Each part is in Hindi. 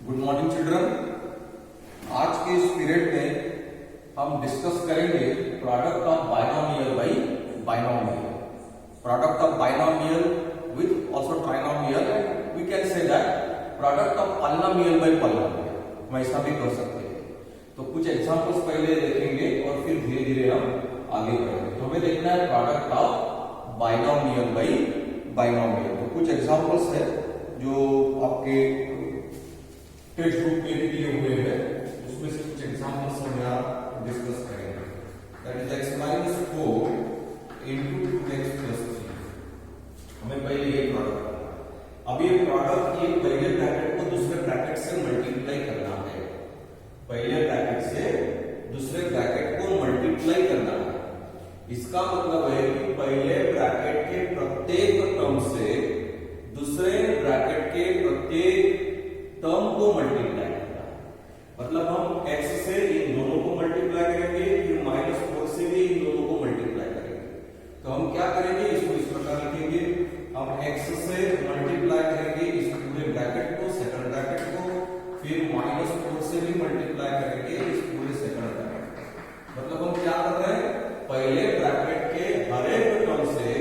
Good morning children. आज के इस पीरियड में हम डिस्कस करेंगे product of binomial by binomial, product of binomial with also trinomial, we can say that product of polynomial by polynomial, हम ऐसा भी कर सकते हैं। तो कुछ एग्जांपल्स पहले देखेंगे और फिर धीरे धीरे हम आगे बढ़ेंगे। तो हमें देखना है product of binomial by binomial. तो कुछ एग्जांपल्स है जो आपके टेक्स्ट बुक में दिए हुए हैं, उसमें से कुछ एग्जांपल्स हम यहाँ डिस्कस करेंगे। That is x minus 4 into 2x plus 3। हमें पहले ये प्रोडक्ट करना है। अब ये प्रोडक्ट ये पहले ब्रैकेट को दूसरे ब्रैकेट से मल्टीप्लाई करना है, पहले ब्रैकेट से दूसरे ब्रैकेट को मल्टीप्लाई करना है। इसका मतलब है कि पहले ब्रैकेट के प्रत्येक टर्म से दूसरे ब्रैकेट के प्रत्येक टर्म को मल्टीप्लाई करना है। मतलब हम x से इन दोनों को मल्टीप्लाई करेंगे, फिर -4 से भी इन दोनों को मल्टीप्लाई करेंगे। तो हम क्या करेंगे, इसको इस प्रकार लिखेंगे, हम x से मल्टीप्लाई करेंगे इस पूरे ब्रैकेट को, सेकंड ब्रैकेट को, फिर -4 से भी मल्टीप्लाई करेंगे इस पूरे सेकंड ब्रैकेट को। मतलब हम क्या कर रहे हैं, पहले ब्रैकेट के हर एक टर्म से,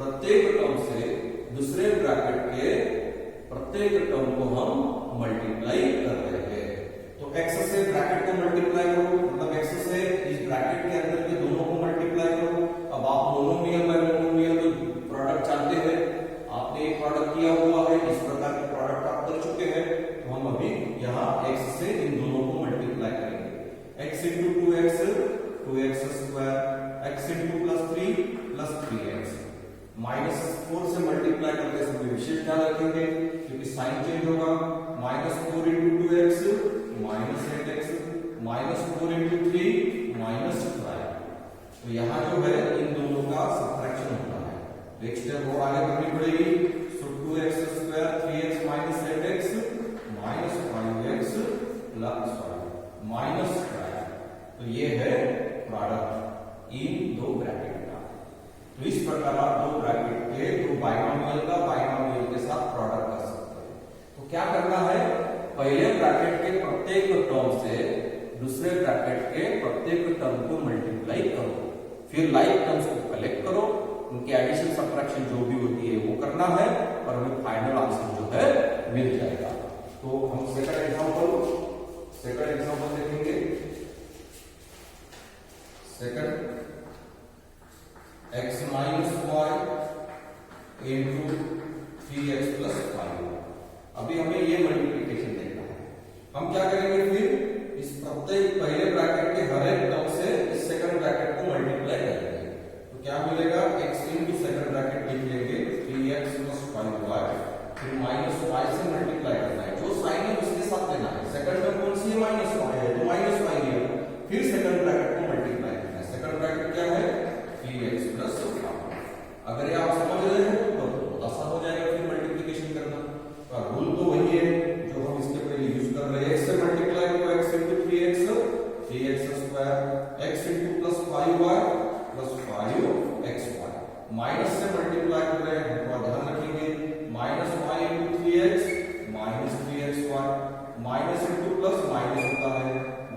प्रत्येक टर्म से दूसरे ब्रैकेट के प्रत्येक टर्म को हम मल्टीप्लाई कर रहे हैं। तो x से ब्रैकेट को मल्टीप्लाई करो, मतलब x से इस ब्रैकेट के अंदर के दोनों को मल्टीप्लाई करो। अब आप मोनोमियल बाय मोनोमियल तो प्रोडक्ट जानते हैं, आपने एक प्रोडक्ट किया हुआ है, इस प्रकार के प्रोडक्ट आप कर चुके हैं। तो हम अभी यहाँ x से इन दोनों को मल्टीप्लाई करेंगे। x into 2x 2x square, x into +3 +3x, -4 से मल्टीप्लाई करते समय विशेष ध्यान रखेंगे क्योंकि साइन चेंज होगा। -4 इंटू 2x -8x, -4 इंटू 3 -5। तो यहाँ जो है इन दोनों का सब्ट्रैक्शन होता है। तो एक स्टेप और आगे बढ़नी पड़ेगी। सो 2x square 3x -8x -5x +5 -5। तो ये है प्रोडक्ट इन दो ब्रैकेट का। तो इस प्रकार आप दो ब्रैकेट के दो बाइनोमियल का बाइनोमियल के साथ प्रोडक्ट कर सकते हैं। तो क्या करना है, पहले ब्रैकेट के प्रत्येक टर्म से दूसरे ब्रैकेट के प्रत्येक टर्म को मल्टीप्लाई करो, फिर लाइक टर्म्स को कलेक्ट करो, उनके एडिशन सब्ट्रैक्शन जो भी होती है वो करना है और हमें फाइनल आंसर जो है मिल जाएगा। तो हम सेकंड एग्जांपल देखेंगे। Second x minus y into 3x plus 5। अभी हमें ये मल्टीप्लिकेशन देखना है। हम क्या करेंगे, फिर इस प्रत्येक पहले ब्रैकेट के हर एक टर्म से इस सेकंड ब्रैकेट को मल्टीप्लाई करेंगे। तो क्या मिलेगा, x इंटू सेकंड ब्रैकेट लिख लेंगे 3x प्लस 5y, फिर -y से मल्टीप्लाई करना है। जो साइन है उसके साथ लेना है। सेकंड टर्म कौन सी है, -y है, तो -y लिया, फिर सेकंड ब्रैकेट को मल्टीप्लाई करना है। सेकंड ब्रैकेट क्या है, 3x प्लस 5। अगर ये आप समझ रहे हैं तो बहुत आसान हो जाएगा फिर मल्टीप्लिकेशन करना। तो रूल तो वही है जो हम इसके पहले यूज कर रहे हैं। x से मल्टीप्लाई करो, x into 3x square, x into plus 5y plus 5xy, minus से मल्टीप्लाई कर रहे हैं तो ध्यान रखेंगे, -y into 3x -3xy, minus into plus minus होता है,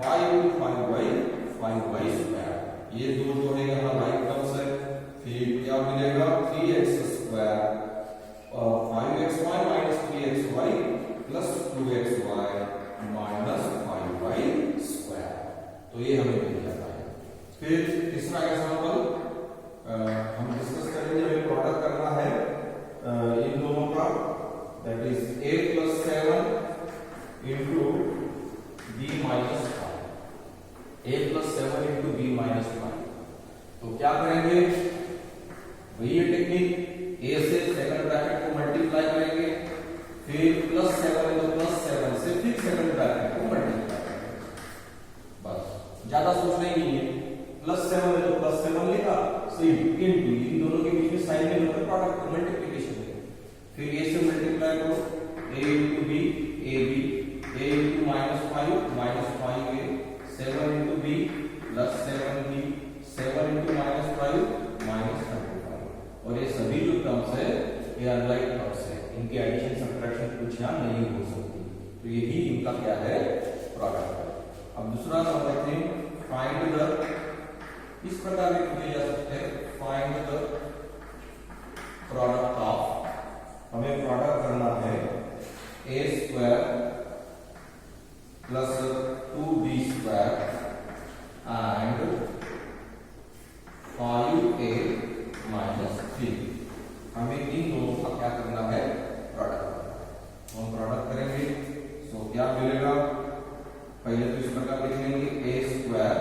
y इंटू 5y स्क्वायर। ये दो जो है यहाँ राइट टर्म्स है। फिर क्या मिलेगा, 3x स्क्वायर और 5xy minus 3xy plus 2xy minus 5y square. तो ये हमें मिल जाता है। फिर तीसरा एग्जांपल हम डिस्कस करेंगे, हमें प्रोडक्ट करना है इन दोनों का, that is a plus 7 into b minus 5, a plus 7 into b minus 5। तो क्या करेंगे, वही टेक्निक, a से सेकंड ब्रैकेट को मल्टीप्लाई करेंगे, फिर +7 है तो +7 से फिर सेकंड ब्रैकेट को मल्टीप्लाई करेंगे। बस ज्यादा सोचना ही नहीं है। +7 है तो +7 लिखा, इंटू इन दोनों के बीच में साइन में मतलब प्रोडक्ट मल्टीप्लिकेशन है। फिर a से मल्टीप्लाई करो, a into b ab, a into -5 7 into b plus 7b, 7 into -5 -35। और ये सभी जो टर्म्स है ये अनलाइक टर्म्स है, इनके एडिशन सब्ट्रैक्शन कुछ यहाँ नहीं हो सकती। तो तो यही इनका क्या है, प्रोडक्ट है। अब दूसरा नंबर देखते हैं, फाइंड द, इस प्रकार भी पूछे जा सकते हैं, फाइंड द प्रोडक्ट ऑफ, हमें प्रोडक्ट करना है a square plus 2b square and 5a minus 3। हमें इन दोनों का क्या करना है, प्रोडक्ट। हम प्रोडक्ट करेंगे तो क्या मिलेगा, पहले तो इस प्रकार लिख लेंगे, a square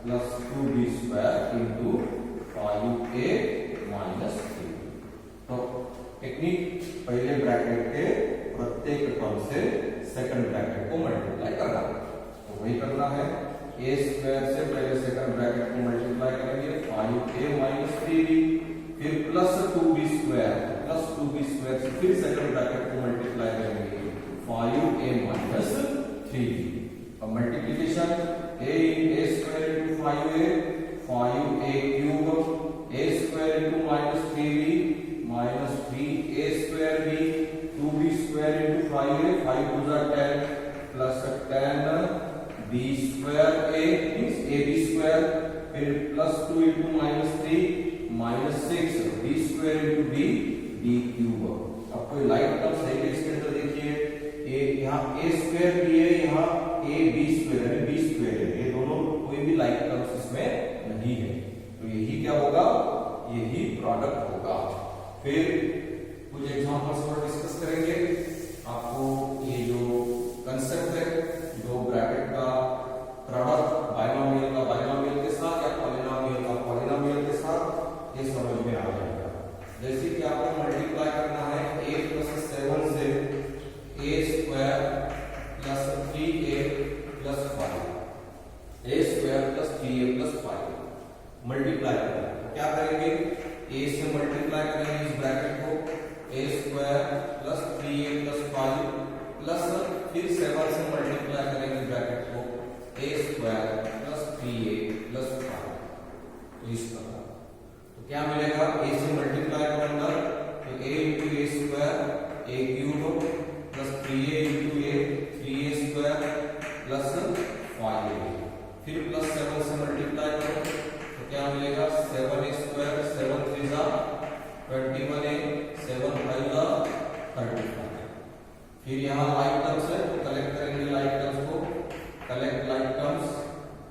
plus 2b square into 5a minus 3। तो टेक्निक, पहले ब्रैकेट के प्रत्येक टर्म से सेकंड ब्रैकेट को मल्टीप्लाई करना, तो वही करना है। ए स्क्वायर से पहले सेकंड ब्रैकेट को मल्टीप्लाई करेंगे 5a माइनस 3b, फिर प्लस 2b स्क्वायर से फिर सेकंड ब्रैकेट को मल्टीप्लाई करेंगे 5a माइनस 3b। अब multiplication a square into 5a cube, a square into minus 3b minus 3a square b, 2b square into 5a, 5 2 10 plus 10b square a means ab square, फिर plus 2 into minus 3 minus 6b square into b d cube. अब कोई लाइट टर्म्स है इसके अंदर, देखिए a, यहाँ a स्क्वायर भी है, यहाँ ab स्क्वायर है, b स्क्वायर है, ये दोनों कोई भी लाइट टर्म्स इसमें नहीं है, तो यही क्या होगा, यही प्रोडक्ट होगा। फिर कुछ एग्जांपल्स पर डिस्कस करेंगे। आपको ये जो कंसेप्ट है, जो ब्रैकेट का प्रोडक्ट बाइनोमियल का बाइनोमियल के साथ या पॉलिनोमियल का पॉलिनोमियल के साथ, ये समझ में आ जाएगा। जैसे कि आपको मल्टीप्लाई करना है a प्लस 7 से a square plus 3a plus 5, a square plus 3a plus 5 multiply करना है, तो क्या करेंगे, a से मल्टीप्लाई करेंगे इस ब्रैकेट को, a square plus 3a plus 5 plus फिर 7 से मल्टीप्लाई करेंगे ब्रैकेट को, a square plus 3a plus 5। तो इस प्रकार तो क्या मिलेगा, a से मल्टीप्लाई करूंगा तो a into A square a cube plus 3a into a 3a square plus 5a, फिर प्लस 7 से मल्टीप्लाई करो तो क्या मिलेगा, 7a स्क्वायर, 7 3 जा 21a, 7 5 जा 35। फिर यहाँ लाइक टर्म्स है, कलेक्ट करेंगे लाइक टर्म्स को, कलेक्ट लाइक टर्म्स,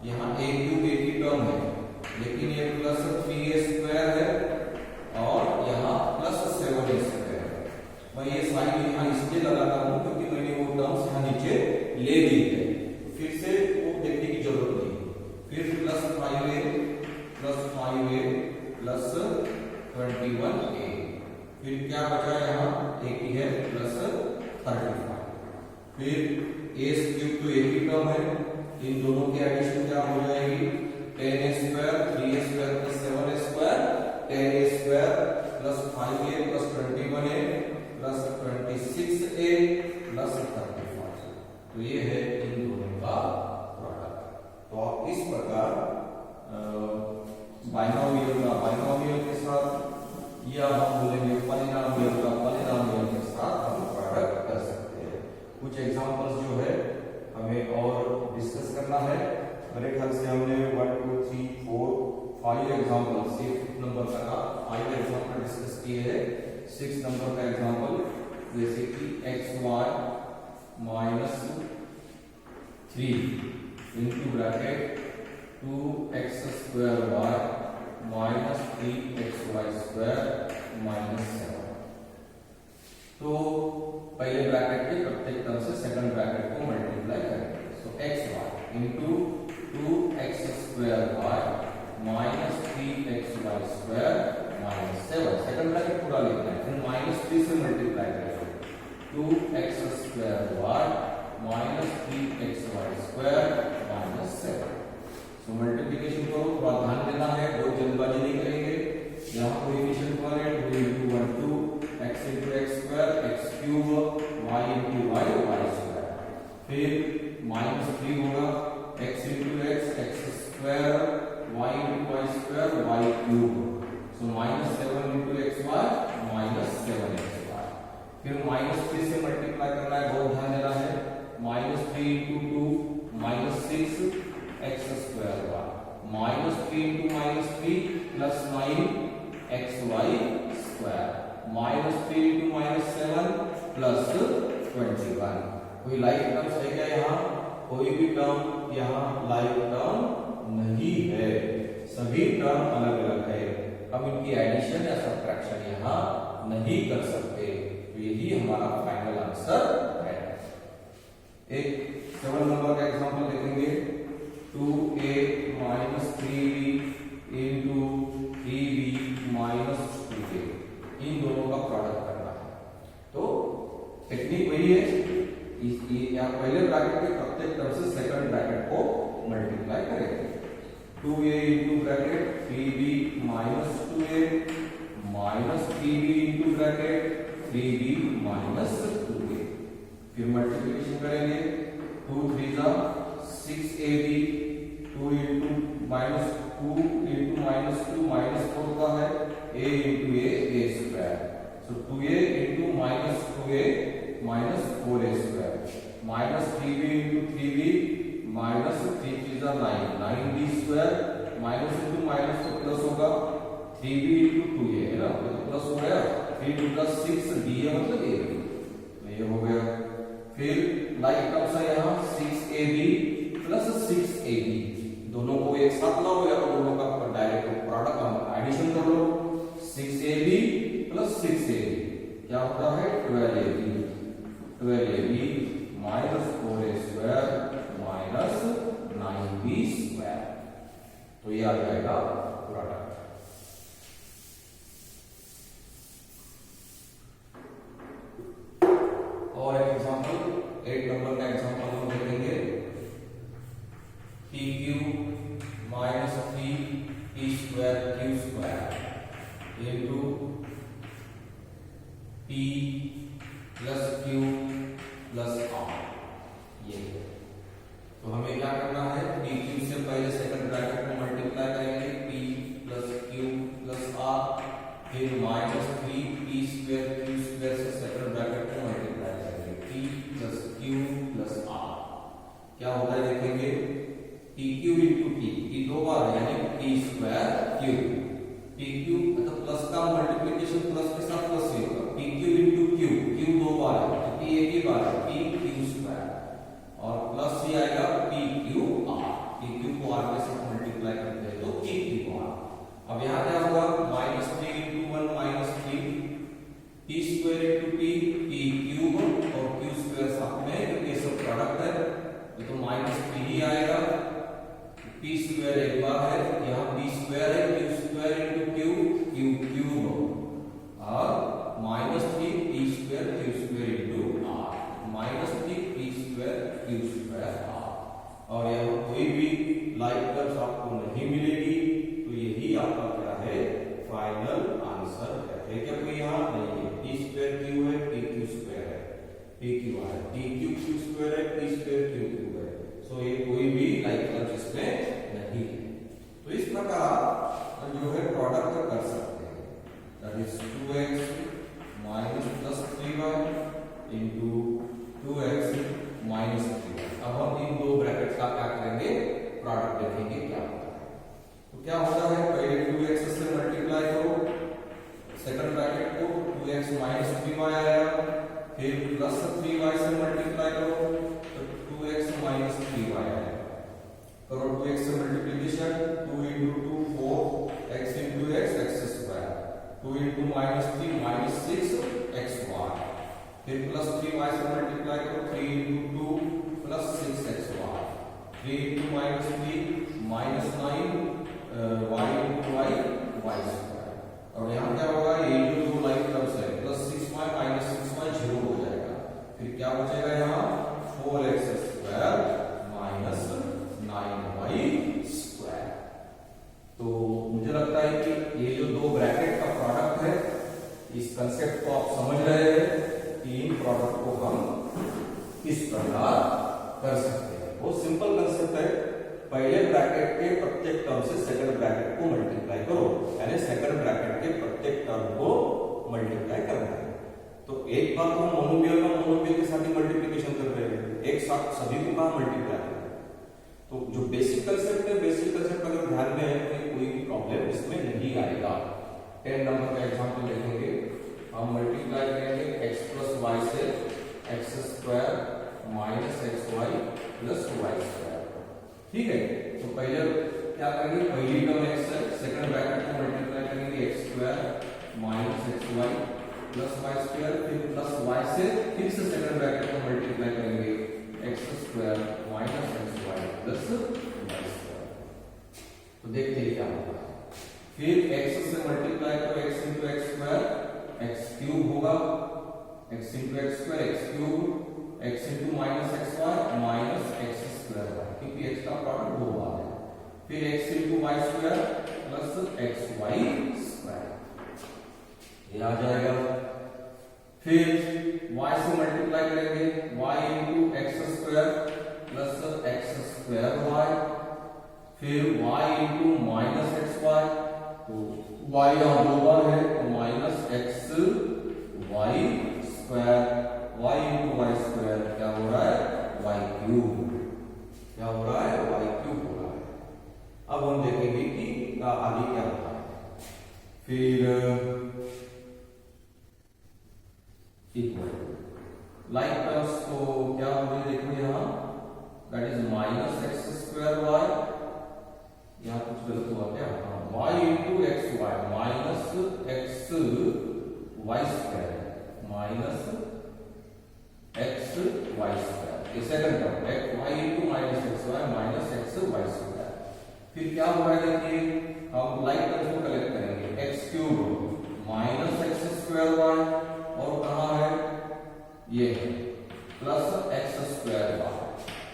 यहाँ a क्यूब एक ही टर्म है, लेकिन ये प्लस 3a स्क्वायर है और यहाँ प्लस 7a स्क्वायर है। मैं ये साइन यहाँ इसलिए लगाता हूँ क्योंकि मैंने वो टर्म्स यहाँ नीचे ले ली है, फिर से वो देखने की जरूरत नहीं। फिर प्लस 5a प्लस 21a, फिर क्या बचा यहाँ, एक ही है प्लस 35। फिर a क्यूब तो एक ही टर्म है, इन दोनों की एडिशन क्या हो जाएगी, 10a square 3a square plus 7a square, 10a square plus 5a plus 21a plus 26a plus 35। तो ये है इन दोनों का प्रोडक्ट। तो आप इस प्रकार बाइनोमियल का बाइनोमियल के साथ या हम बोलेंगे पॉलिनोमियल का पॉलिनोमियल के साथ हम प्रोडक्ट कर सकते हैं। कुछ एग्जांपल्स जो है हमें और डिस्कस करना है। मेरे ख्याल से हमने 1 2 3 4 5 एग्जांपल, 6 नंबर का 5 एग्जांपल डिस्कस किए हैं। 6 नंबर का एग्जांपल जैसे कि xy minus 3 into bracket 2x square y minus 3xy square minus 7। तो पहले ब्रैकेट के प्रत्येक टर्म से सेकंड ब्रैकेट को मल्टीप्लाई करेंगे। सो xy into 2x square y minus 3xy square minus 7, second bracket पूरा लिखना है, फिर माइनस 3 से मल्टीप्लाई करेंगे 2x square y minus 3xy square minus 7। सो मल्टीप्लिकेशन करो, थोड़ा ध्यान देना है, बहुत जल्दबाजी नहीं करेंगे। यहाँ कोएफिशिएंट 1 है, 2 into 1 2, x into x square x cube, y into y y square, फिर माइनस 3 होगा x into x x square, y into y square y cube. So minus 7 into xy minus 7xy, फिर माइनस 3 से मल्टीप्लाई करना है, बहुत ध्यान देना है, प्लस 21। कोई लाइक टर्म्स है क्या यहाँ? कोई भी टर्म यहाँ लाइक टर्म नहीं है, सभी टर्म अलग अलग है। हम इनकी एडिशन या सब्ट्रैक्शन यहाँ नहीं कर सकते। तो यही हमारा फाइनल आंसर है। एक 7 नंबर का एग्जांपल देखेंगे। 2a minus 3b into 3b minus 2a, इन दोनों का प्रोडक्ट करना है। तो टेक्निक वही है, यहाँ पहले ब्रैकेट के प्रत्येक टर्म से सेकंड ब्रैकेट को मल्टीप्लाई करेंगे। 2a into bracket 3b minus 2a minus 3b into bracket 3b minus 2a, फिर मल्टीप्लिकेशन करेंगे। 2 3 जा 6ab, 2 into minus 2 into minus 2 minus 4 का है, a into a square. So 2a into minus 2a minus 4a square, minus 3b into 3b minus 3 3 जा 9, 9b square, minus into minus तो प्लस होगा, 3b इंटू 2a है ना, तो प्लस हो गया, 3 2 का 6b है मतलब a, तो ये हो गया। फिर लाइक टर्म्स है यहाँ 6ab प्लस 6ab, दोनों को एक साथ लाओ या दोनों का डायरेक्ट प्रोडक्ट हम एडिशन कर लो। 6ab प्लस 6ab क्या होता है? 12ab, 12ab minus 4a square minus 9b square, तो ये आ जाएगा प्रोडक्ट। और एक एग्जांपल 8 नंबर का एग्जांपल हम देखेंगे। pq minus 3p square q square into p plus q plus r, ये तो हमें क्या करना है? pq से पहले सेकंड ब्रैकेट में मल्टीप्लाई करेंगे, p plus q plus r, फिर minus 3p square q square से सेकंड ब्रैकेट में मल्टीप्लाई करेंगे, p plus q plus r। क्या होता है देखेंगे, pq इंटू p दो बार है यानी p स्क्वायर q, pq मतलब प्लस का मल्टीप्लिकेशन प्लस के साथ प्लस ही होगा, pq इंटू q, q दो बार है तो p एक ही बार है, pq स्क्वायर, और प्लस ही आएगा pqr, pq को r के साथ मल्टीप्लाई करते हैं तो pqr। अब यहाँ क्या होगा? Minus 3 into 1 minus 3, p square into p, p cube और q स्क्वायर साथ में, क्योंकि ये सब प्रोडक्ट है तो माइनस 3 ही आएगा। p स्क्वायर एक बार है, यहाँ p स्क्वायर है, q square into q, q cube, और minus 3 p square q square into r, minus 3 p square q square r। और यहाँ कोई भी लाइक टर्म्स आपको नहीं मिलेगी, तो यही आपका क्या है? फाइनल आंसर है। क्या कोई यहाँ नहीं है? p स्क्वायर q है, p q स्क्वायर है, p q है, p q q स्क्वायर है, p स्क्वायर q q है, सो ये कोई भी लाइक टर्म्स इसमें नहीं है। तो इस प्रकार जो है प्रोडक्ट कर सकते हैं, that is 2x minus plus 3y into 2x minus 3y। अब हम इन दो ब्रैकेट का क्या करेंगे? प्रोडक्ट देखेंगे क्या होता है। तो क्या होता है? पहले 2x से मल्टीप्लाई करो सेकंड ब्रैकेट को, 2x माइनस 3y आया, फिर प्लस 3y से मल्टीप्लाई करो तो 2x माइनस 3y आया, करो 2x से multiplication, 2 into 2 4 x into x x square, 2 into minus 3 minus 6 xy, फिर प्लस 3y से मल्टीप्लाई करो, 3 into 2 plus 6xy, 3 into minus 3 minus 9 y into y y square. और यहाँ क्या होगा? ये जो दो लाइक टर्म्स है, प्लस 6y माइनस 6y 0 हो जाएगा, फिर क्या बचेगा यहाँ? 4x square minus 9y square. तो मुझे लगता है कि ये जो दो ब्रैकेट का प्रोडक्ट है, इस कंसेप्ट को आप समझ रहे हैं कि इन प्रोडक्ट को हम किस प्रकार कर सकते हैं। बहुत सिंपल कंसेप्ट है, पहले ब्रैकेट के प्रत्येक टर्म से सेकंड ब्रैकेट को मल्टीप्लाई करो, यानी सेकंड ब्रैकेट के प्रत्येक टर्म को मल्टीप्लाई करना है। तो एक बार तो हम मोनोमियल का मोनोमियल के साथ ही मल्टीप्लिकेशन कर रहे हैं, एक साथ सभी को कहाँ मल्टीप्लाई करें। तो जो बेसिक कंसेप्ट है, बेसिक कंसेप्ट अगर ध्यान में है तो कोई भी प्रॉब्लम इसमें नहीं आएगा। 10 नंबर का एग्जांपल देखेंगे। हम मल्टीप्लाई करेंगे x प्लस वाई से x square minus x y plus y square. ठीक है, तो पहले क्या करेंगे, पहली टर्म x है, सेकंड ब्रैकेट को मल्टीप्लाई करेंगे x square minus x y plus y square, फिर प्लस वाई से फिर से सेकंड ब्रैकेट को मल्टीप्लाई करेंगे x square minus x y plus y square. तो देखते हैं क्या होगा। फिर x से मल्टीप्लाई करो x into x square, x cube होगा, x into x square x cube, x into minus x y minus x square y, क्योंकि x का प्रोडक्ट दो बार है। फिर x into y square plus x y square, ये आ जाएगा। फिर y से मल्टीप्लाई करेंगे y into x square plus x square y, फिर y into minus x y, तो y यहाँ दो बार है तो minus x y square, y into y square क्या हो रहा है, वाई क्यूब, क्या हो रहा है, वाई क्यूब हो रहा है। अब हम देखेंगे कि आगे क्या होता है। फिर लाइक टर्म्स तो क्या होगी, देखो यहाँ that is minus x square y, यहाँ कुछ गलत हुआ क्या, y into x y minus x y square minus x y square, ये सेकंड टर्म है, y into minus x y minus x y square. फिर क्या हो रहा है, देखिए हम लाइक टर्म्स को कलेक्ट करेंगे, x cube minus x square y, और कहाँ है ये प्लस एक्स स्क्वायर वाई,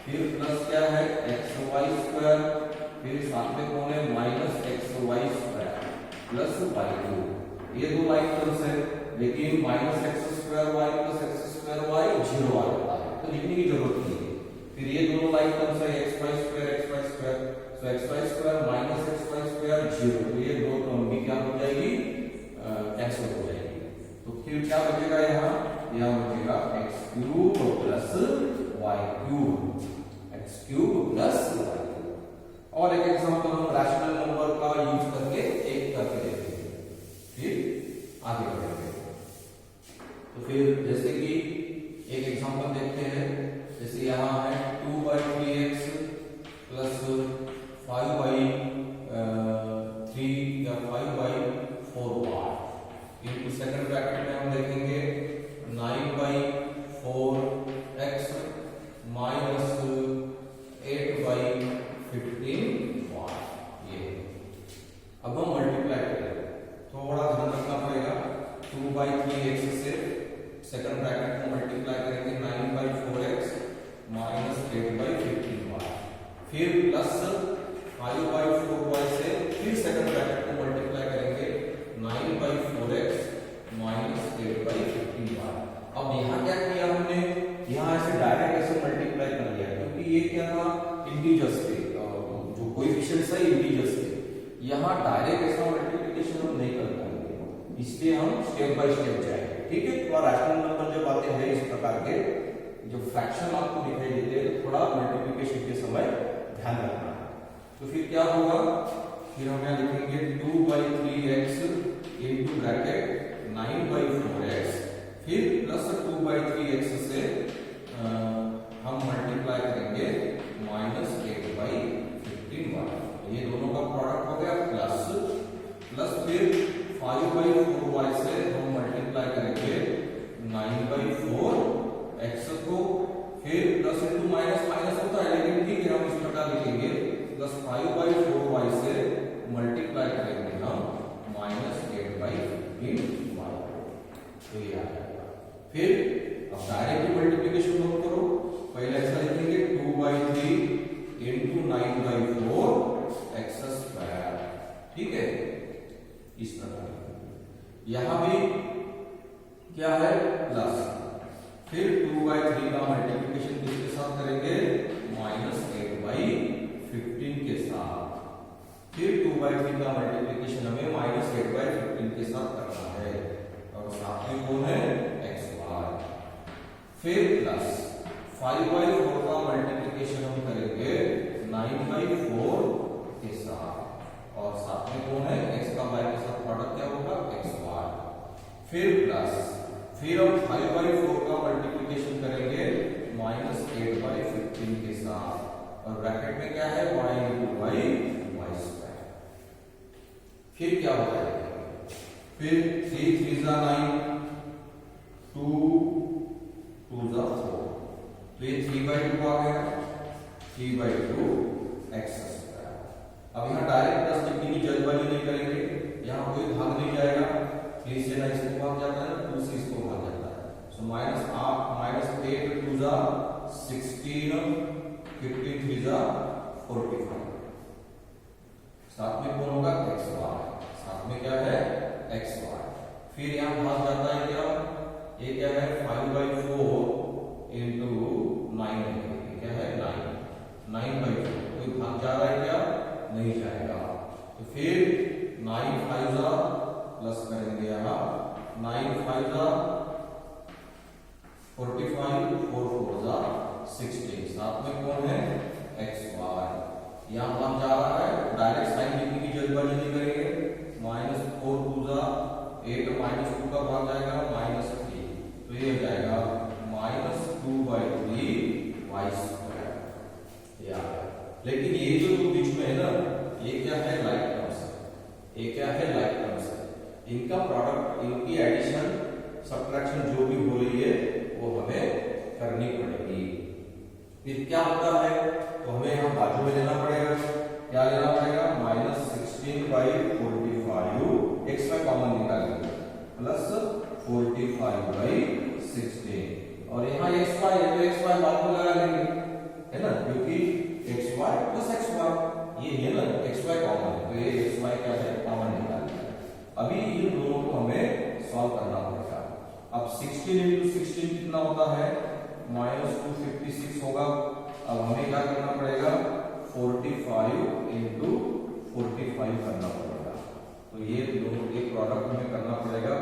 फिर प्लस क्या है एक्स वाई स्क्वायर, फिर साथ में कौन है minus x y square plus y cube. ये दो लाइक टर्म्स है, लेकिन minus x square y plus x square y zero आ जाता है, तो लिखने की जरूरत नहीं है। फिर ये दोनों लाइक टर्म्स है x y square, so x y square minus x y square zero, तो ये दो टर्म भी क्या हो जाएगी, कैंसिल हो जाएगी। तो फिर क्या बचेगा, यहाँ बचेगा x cube plus y cube, x cube plus y cube. और एक एग्जांपल हम रैशनल नंबर का यूज करके एक करके देखेंगे, फिर आगे बढ़ेंगे। तो फिर जैसे कि एक एग्जांपल देखते हैं, जैसे यहाँ है 2/3x प्लस 5/3 या 5/4y, इनटू सेकंड ब्रैकेट में हम देखेंगे 9/4x माइनस 8/15y। ये अब हम मल्टीप्लाई करेंगे, थोड़ा ध्यान रखना पड़ेगा। 2/3x से सेकंड ब्रैकेट को मल्टीप्लाई करेंगे 9/4x माइनस 8/15y, फिर प्लस 5/4y से फिर सेकंड ब्रैकेट को मल्टीप्लाई करेंगे 9/4x माइनस 8/15y। अब यहाँ क्या किया हमने, यहाँ ऐसे डायरेक्ट ऐसे मल्टीप्लाई कर लिया, क्योंकि ये क्या था, इंटीजर्स थे, जो कोएफिशिएंट्स है इंटीजर्स थे। यहाँ डायरेक्ट ऐसा मल्टीप्लिकेशन हम नहीं कर पाएंगे, इसलिए हम स्टेप बाय स्टेप जाएंगे। ठीक है, तो रैशनल नंबर जब आते हैं इस प्रकार के, जो फ्रैक्शन आपको दिखाई देते हैं, तो थोड़ा मल्टीप्लिकेशन के समय ध्यान रखना है। तो फिर क्या होगा, फिर हम यहाँ लिखेंगे 2/3x इनटू ब्रैकेट 9/4x, फिर प्लस 2/3x से हम मल्टीप्लाई करेंगे माइनस 8/15y, ये दोनों का प्रोडक्ट हो गया प्लस फिर 5/4y से हम मल्टीप्लाई करेंगे 9/4x को, फिर प्लस इंटू माइनस माइनस होता है, लेकिन ठीक है हम इस प्रकार लिखेंगे प्लस 5/4y से मल्टीप्लाई करेंगे हम माइनस 8/15y, तो ये आ जाएगा। फिर अब डायरेक्ट मल्टीप्लिकेशन हम करो, पहले ऐसा लिखेंगे 2/3 इंटू 9/4x स्क्वायर, ठीक है, इस प्रकार। यहां भी क्या है प्लस, फिर 2/3 का मल्टीप्लिकेशन किसके साथ करेंगे, माइनस 8/15 के साथ, फिर 2/3 का मल्टीप्लिकेशन हमें माइनस 8/15 के साथ करना है, और साथ में कौन है एक्स वाई, फिर प्लस 5/4 का मल्टीप्लिकेशन हम करेंगे 9/4 के साथ, और साथ में कौन है एक्स का वाई के साथ प्रोडक्ट क्या होगा एक्स वाई, फिर प्लस, फिर हम 5/4 का मल्टीप्लिकेशन करेंगे -8/15 के साथ, और ब्रैकेट में क्या है y × y²। फिर क्या होता है, फिर 3 3 जा 9, 2 2 जा 4, तो ये 3/2 आ गया, 3/2 x²। अब यहाँ डायरेक्ट प्लस लिखने की जल्दबाजी नहीं करेंगे, यहाँ कोई भाग नहीं जाएगा, 3 से ना इसको भाग जाता है, 2 से इसको भाग जाता है, सो -8 2 जा 16, 15 3 जा 45, साथ में कौन होगा xy, साथ में क्या है xy। फिर यहाँ भाग जाता है क्या, ये क्या है 5/4 into 9, क्या है 9/4, कोई भाग जा रहा है क्या, नहीं जाएगा, तो फिर 9 5 जा प्लस करेंगे यहाँ 9 5 जा 45, 4 4 जा 16, साथ में कौन है xy। यहाँ भाग जा रहा है, डायरेक्ट साइन लिखने की जल्दबाजी नहीं करेंगे, -4 2 जा 8, -2 का भाग जाएगा -3, तो ये हो जाएगा -2/3 y²। लेकिन ये जो बीच में है ना, ये क्या है लाइक टर्म्स है, ये क्या है लाइक टर्म्स है, इनका प्रोडक्ट, इनकी एडिशन सब्ट्रैक्शन जो भी हो रही है वो हमें करनी पड़ेगी। फिर क्या होता है, तो हमें यहाँ बाजू में लेना पड़ेगा, क्या लेना पड़ेगा -16/45, xy कॉमन निकालेंगे, प्लस 45/16, और यहाँ xy है तो xy बाद में लगा लेंगे, है ना, क्योंकि xy प्लस xy ये है ना, xy कॉमन है, तो ये xy क्या है कॉमन निकालेंगे। अभी इन दोनों को हमें सॉल्व करना पड़ेगा। अब 16 × 16 कितना होता है, -256 होगा। अब हमें क्या करना पड़ेगा, 45 × 45 करना पड़ेगा, तो ये दोनों एक प्रोडक्ट हमें करना पड़ेगा,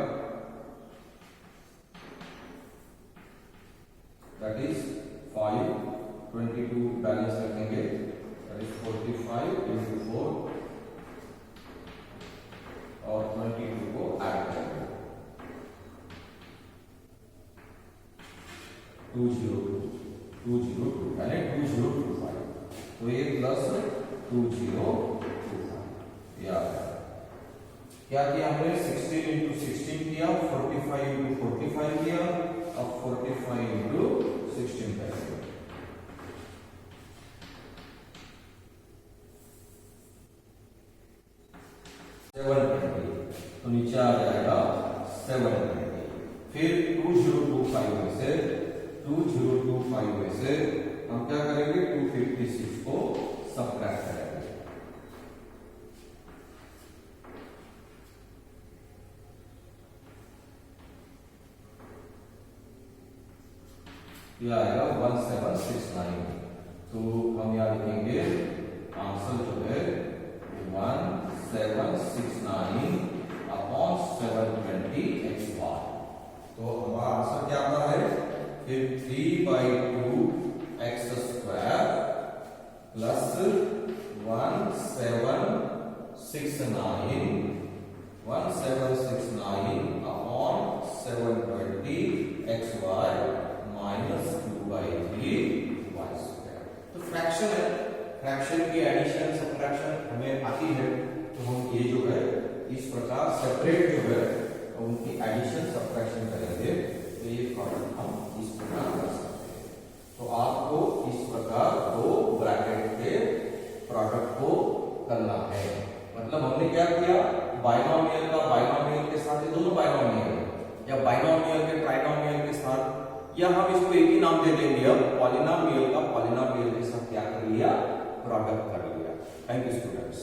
दैट इज 5 22 बैलेंस रखेंगे, दैट इज 45 × 4 और 22 को ऐड करेंगे, 202 यानी 2025, तो ये प्लस 2025 याद है। क्या किया हमने, 16 × 16 किया, 45 × 45 किया, अब 45 × 16 करेंगे, 720, तो नीचे आ जाएगा 720। फिर 2025 में से 2025 में से हम क्या करेंगे, 256 को सबट्रैक्ट करेंगे, यह आएगा 1769, तो हम यहाँ लिखेंगे आंसर जो है 1769 अपॉन 720 xy, तो हमारा आंसर क्या आता है, फिर 3/2 x² plus 1769 upon 720 xy minus 2/3 y²। तो फ्रैक्शन है, फ्रैक्शन की एडिशन सब्ट्रैक्शन हमें आती है, तो हम ये जो है इस प्रकार सेपरेट जो है उनकी एडिशन सब्ट्रैक्शन करेंगे, तो ये प्रोडक्ट हम इस प्रकार कर सकते हैं। तो आपको इस प्रकार दो ब्रैकेट के प्रोडक्ट को करना है, मतलब हमने क्या किया, बाइनोमियल का बाइनोमियल के साथ, ये दोनों बाइनोमियल या बाइनोमियल के ट्राइनोमियल के साथ, या हम इसको एक ही नाम दे देंगे, अब पॉलिनोमियल का पॉलिनोमियल के साथ क्या कर लिया, प्रोडक्ट कर लिया। Thank you students.